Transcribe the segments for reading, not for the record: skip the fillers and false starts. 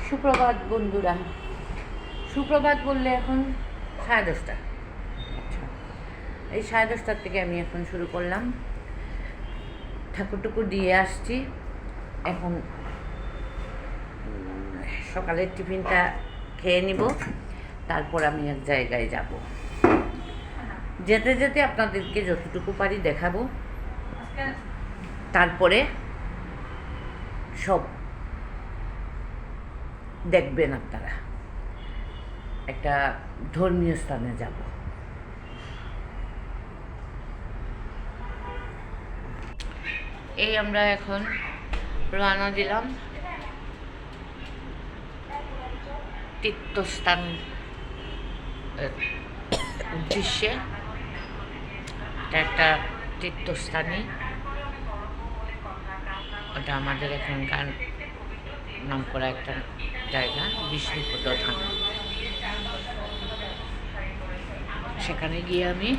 সুপ্রভাত বন্ধুরা। সুপ্রভাত বললে এখন 10:30। আচ্ছা, এই 10:30 থেকে আমি এখন শুরু করলাম। ঠাকুর টুকুর দিয়ে আসছি। এখন সকালের টিফিনটা খেয়ে নিব, তারপর আমি এক জায়গায় যাব। যেতে যেতে আপনাদেরকে যতটুকু পারি দেখাবো, তারপরে সব দেখবেন আপনারা। একটা ধর্মীয় স্থানে যাব। এই আমরা এখন রওনা দিলাম তীর্থস্থান উদ্দেশ্যে। এটা একটা তীর্থস্থানই, ওটা আমাদের এখানকার নাম করা একটা জায়গা, বিষ্ণুপদ ধাম। সেখানে গিয়ে আমি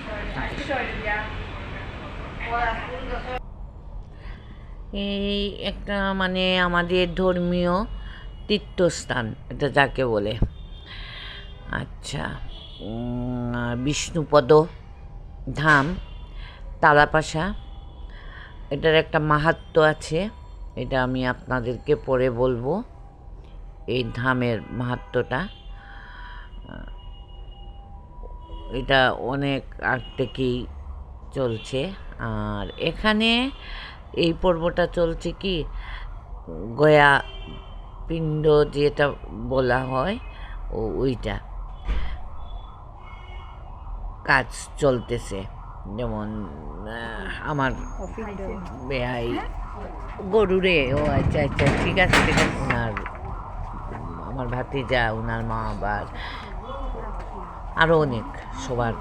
এই একটা মানে আমাদের ধর্মীয় তীর্থস্থান, এটা যাকে বলে। আচ্ছা, বিষ্ণুপদ ধাম, তালাপাশা। এটার একটা মাহাত্ম্য আছে, এটা আমি আপনাদেরকে পরে বলবো। এই ধামের মাহাত্ম্যটা, এটা অনেক আগ থেকেই চলছে। আর এখানে এই পর্বটা চলছে কি, গয়া পিণ্ড যেটা বলা হয়, ওইটা কাজ চলতেছে। যেমন আমার বেহাই গরুরে, ও আচ্ছা আচ্ছা, ঠিক আছে ঠিক আছে। আমার ভাতিজা, ওনার মা, আবার আরও অনেক সবার।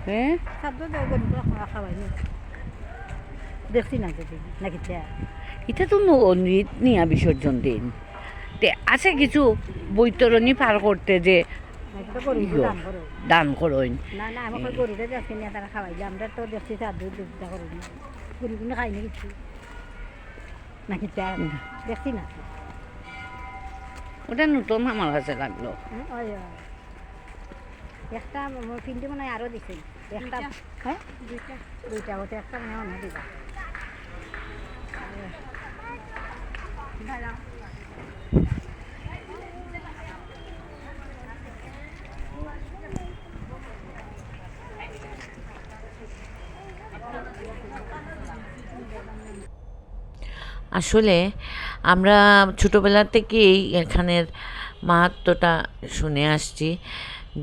হ্যাঁ, দেখছি না নাকি এটা তো নিয়া বিসর্জন দিন তে আছে কিছু বৈতরণী পার করতে যে দান করইন। না না, আমাকে গরুটা দেখছি না, তারা খাওয়াই যে আমরা তো দেখছি সাধু দুধটা করি না, গরু কোনো খাই না কিছু নাকি দেখছি না। ওটা নতুন আমার কাছে লাগলো। একটা পিন্ডি মনে হয় আরও দিছে, একটা হ্যাঁ দুইটা হতে একটা মনে হয় দিবা। আসলে আমরা ছোটোবেলা থেকেই এখানের মাহাত্ম্যটা শুনে আসছি,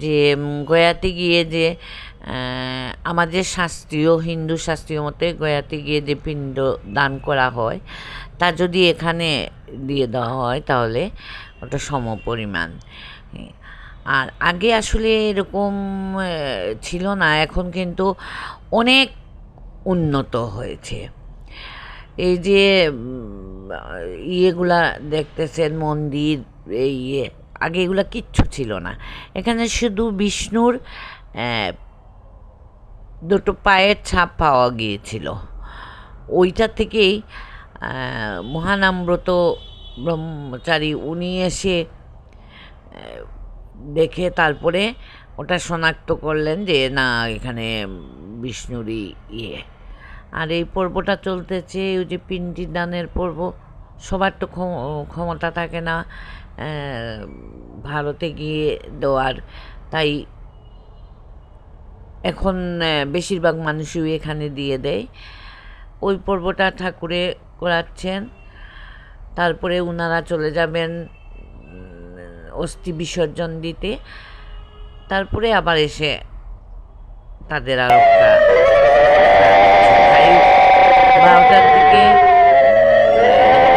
যে গয়াতে গিয়ে যে আমাদের শাস্ত্রীয় হিন্দু শাস্ত্রীয় মতে গয়াতে গিয়ে যে পিণ্ড দান করা হয়, তা যদি এখানে দিয়ে দেওয়া হয় তাহলে ওটা সমপরিমাণ। আর আগে আসলে এরকম ছিল না, এখন কিন্তু অনেক উন্নত হয়েছে। এই যে ইয়েগুলা দেখতেছেন মন্দির, এই আগে এগুলা কিচ্ছু ছিল না। এখানে শুধু বিষ্ণুর দুটো পায়ের ছাপ পাওয়া গিয়েছিল। ওইটা থেকেই মহানামব্রত ব্রহ্মচারী উনি এসে দেখে তারপরে ওটা শনাক্ত করলেন যে না, এখানে বিষ্ণুরই ইয়ে। আর এই পর্বটা চলতেছে, ওই যে পিণ্ডি দানের পর্ব। সবার তো ক্ষমতা থাকে না ভারতে গিয়ে দেওয়ার, তাই এখন বেশিরভাগ মানুষই এখানে দিয়ে দেয়। ওই পর্বটা ঠাকুরে করাচ্ছেন, তারপরে ওনারা চলে যাবেন অস্থি বিসর্জন দিতে, তারপরে আবার এসে তাদের আর একটা 12টার দিকে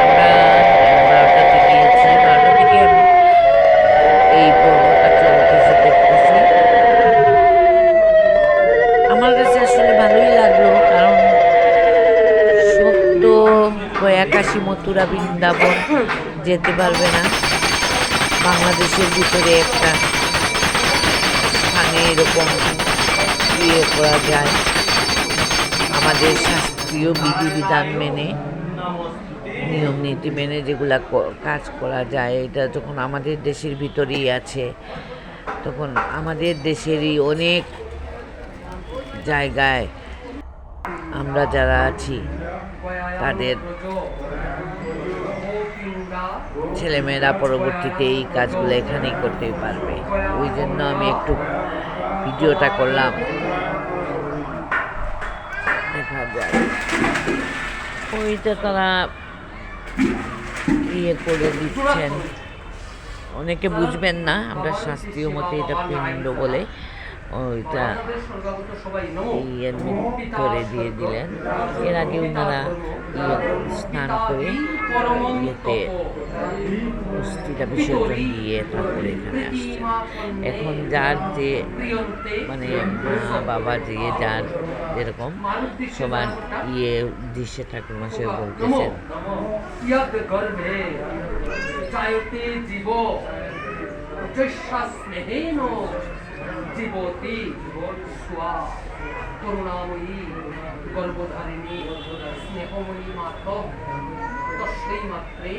আমরা 12টাতে গিয়েছি। 12টা থেকে মথুরা বৃন্দাবন যেতে পারবে না। বাংলাদেশের ভিতরে একটা স্থানে এরকম করা যায় আমাদের শাস্ত্রীয় বিধিবিধান মেনে, নিয়ম নীতি মেনে যেগুলা কাজ করা যায়। এটা যখন আমাদের দেশের ভিতরেই আছে, তখন আমাদের দেশেরই অনেক জায়গায় আমরা যারা আছি তাদের ছেলেমেয়েরা পরবর্তীতে এই কাজগুলো এখানেই করতে পারবে। ওই জন্য আমি একটু ভিডিওটা করলাম। দেখা যায় ওইটা তারা করে দিচ্ছেন, অনেকে বুঝবেন না। আমরা শাস্ত্রীয় মতে এটা পিণ্ড বলে ওইটা করে দিয়ে দিলেন। এর আগে ওনারা স্নান করে ইয়েতে অস্থিটা বিসর্জন দিয়ে তারপরে এখানে আসছেন। এখন যার যে মানে মা বাবা যে যার যেরকম সবার দৃশ্যে ঠাকুর মাসে বলতেছেন জীবতী স্বা করুণাময়ী গর্ভধারিণী স্নেহময়ী মাত তস্মৈ মাত্রে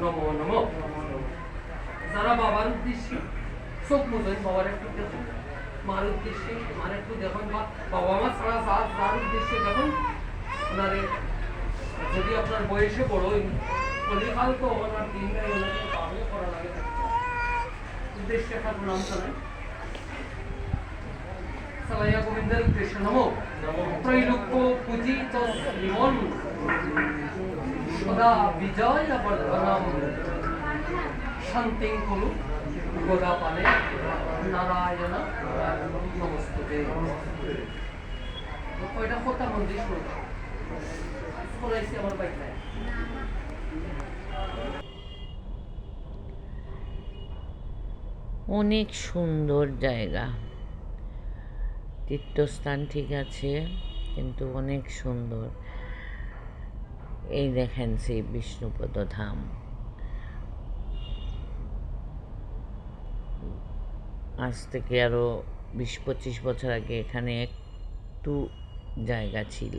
নমো নমঃ। যারা বাবার উদ্দেশ্যে চোখ মুজেন, বাবার একটু দেখুন, মার উদ্দেশ্যে মার একটু দেখুন, বা বাবা মা ছাড়া যার উদ্দেশ্যে দেখুন। ওনারে যদি আপনার বয়সে বড়ই কলিকাল তো ওনার দিনটাই ওনাকে পাবে করা লাগে উদ্দেশ্যে ঠাকুর নাম চালায় সালাইয়া গোবিন্দের উদ্দেশ্যে নমো। ত্রৈলোক্য পূজিত শ্রীমন সদা বিজয় বর্ধনম শান্তিং কুরু গোদাপানে নারায়ণ নমস্তুতে। কয়টা কথা মন্দির শোনাইছি আমার বাইক নাই। অনেক সুন্দর জায়গা, তীর্থস্থান ঠিক আছে, কিন্তু অনেক সুন্দর। এই দেখেন সেই বিষ্ণুপদ ধাম। আজ থেকে আরো 20-25 বছর আগে এখানে একটু জায়গা ছিল,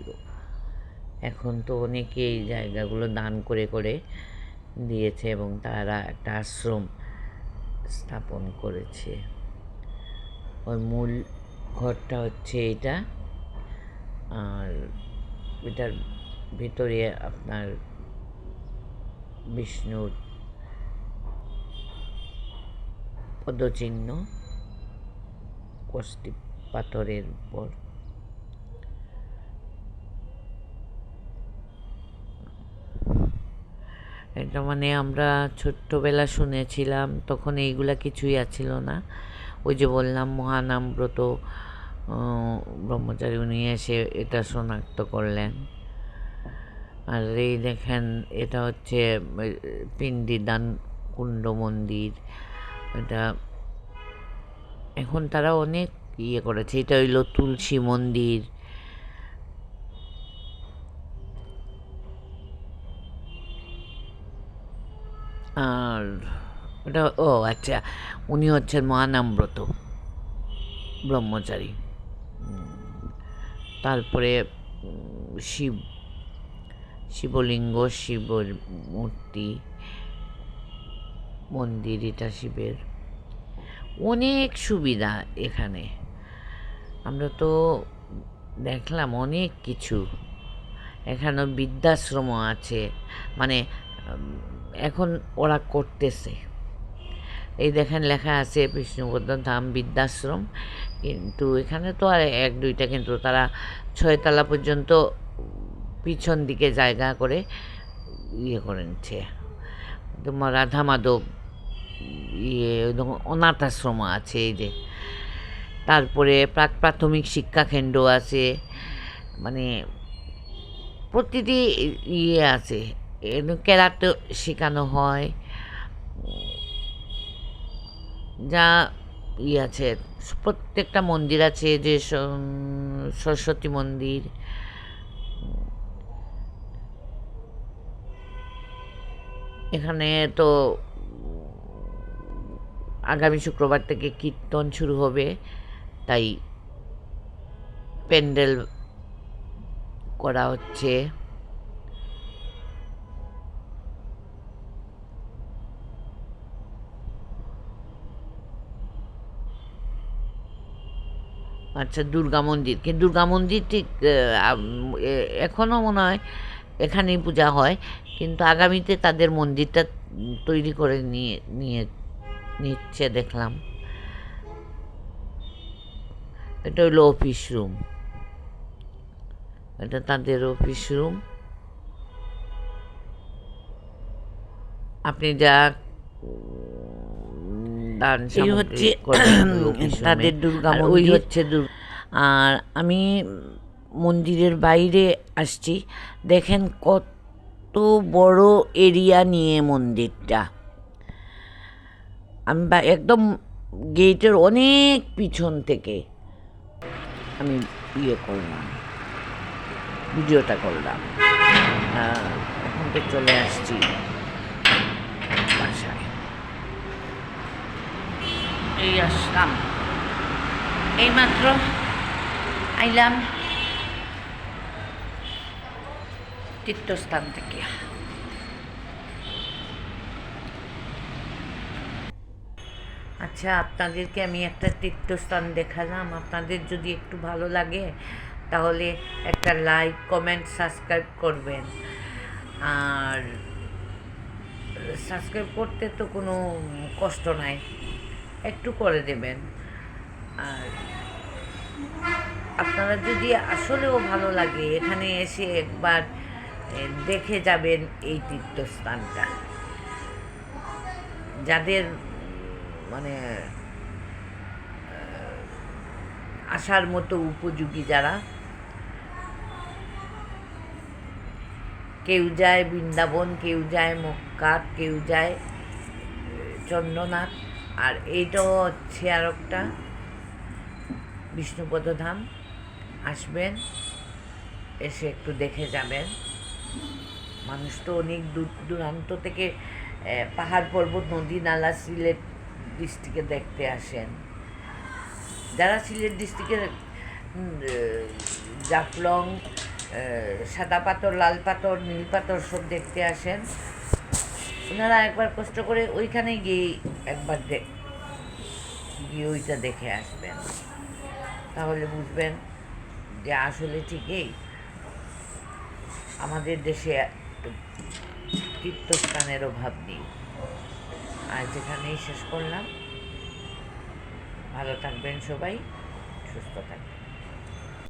এখন তো অনেকে এই জায়গাগুলো দান করে করে দিয়েছে এবং তারা একটা আশ্রম স্থাপন করেছে। ওই মূল ঘরটা হচ্ছে এটা, আর এটার ভিতরে আপনার বিষ্ণুর পদচিহ্ন কষ্টি পাথরের উপর। এটা মানে আমরা ছোট্টবেলা শুনেছিলাম, তখন এইগুলা কিছুই আছিল না। ওই যে বললাম মহানামব্রত ব্রহ্মচারী উনি এসে এটা শনাক্ত করলেন। আর এই দেখেন এটা হচ্ছে পিণ্ডিদান কুণ্ড মন্দির। এটা এখন তারা অনেক করেছে। এটা হইল তুলসী মন্দির। আর ওটা আচ্ছা, উনি হচ্ছেন মহানামব্রত ব্রহ্মচারী। তারপরে শিবলিঙ্গ, শিবর মূর্তি, মন্দির, এটা শিবের। অনেক সুবিধা এখানে। আমরা তো দেখলাম অনেক কিছু। এখানে বৃদ্ধাশ্রমও আছে, মানে এখন ওরা করতেছে। এই দেখেন লেখা আছে বিষ্ণুপদ ধাম বৃদ্ধাশ্রম, কিন্তু এখানে তো আর 1-2টা, কিন্তু তারা 6 তলা পর্যন্ত পিছন দিকে জায়গা করে করে নিচ্ছে। তোমার রাধা মাধব অনাথ আশ্রম আছে এই যে। তারপরে প্রাথমিক শিক্ষা কেন্দ্র আছে, মানে প্রতিটি আছে। কেরাতে শেখানো হয়, যা আছে। প্রত্যেকটা মন্দির আছে, যে সরস্বতী মন্দির, এখানে তো আগামী শুক্রবার থেকে কীর্তন শুরু হবে, তাই প্যান্ডেল করা হচ্ছে। আচ্ছা, দুর্গা মন্দির, কিন্তু দুর্গা মন্দির ঠিক এখনও মনে হয় এখানেই পূজা হয়, কিন্তু আগামীতে তাদের মন্দিরটা তৈরি করে নিচ্ছে দেখলাম। এটা হলো অফিস রুম, এটা তাদের অফিস রুম। আপনি যা দান এই হচ্ছে তাদের দুর্গা মন্দির হচ্ছে। আর আমি মন্দিরের বাইরে আসছি, দেখেন কত বড় এরিয়া নিয়ে মন্দিরটা। আমি একদম গেটের অনেক পিছন থেকে আমি করলাম, ভিডিওটা করলাম। এখন তো চলে আসছি বাসায়, এই আসলাম, এইমাত্র আইলাম তীর্থস্থান থেকে। আচ্ছা, আপনাদেরকে আমি একটা তীর্থস্থান দেখালাম। আপনাদের যদি একটু ভালো লাগে তাহলে একটা লাইক, কমেন্ট, সাবস্ক্রাইব করবেন। আর সাবস্ক্রাইব করতে তো কোনো কষ্ট নাই, একটু করে দেবেন। আর আপনারা যদি আসলেও ভালো লাগে এখানে এসে একবার দেখে যাবেন এই তীর্থস্থানটা। যাদের মানে আসার মতো উপযোগী, যারা, কেউ যায় বৃন্দাবন, কেউ যায় মক্কা, কেউ যায় চন্দ্রনাথ, আর এইটাও হচ্ছে আর একটা বিষ্ণুপদ ধাম। আসবেন, এসে একটু দেখে যাবেন। মানুষ তো অনেক দূর দূরান্ত থেকে পাহাড় পর্বত, নদী নালা সিলেট ডিস্ট্রিক্টে দেখতে আসেন। যারা সিলেট ডিস্ট্রিক্টের জাফলং, সাদা পাথর, লাল পাথর, নীল পাথর সব দেখতে আসেন, ওনারা একবার কষ্ট করে ওইখানে গিয়ে একবার গিয়ে ওইটা দেখে আসবেন, তাহলে বুঝবেন যে আসলে ঠিকই আমাদের দেশে তীর্থস্থানের অভাব নেই। আর যেখানেই শেষ করলাম। ভালো থাকবেন সবাই, সুস্থ থাকবেন।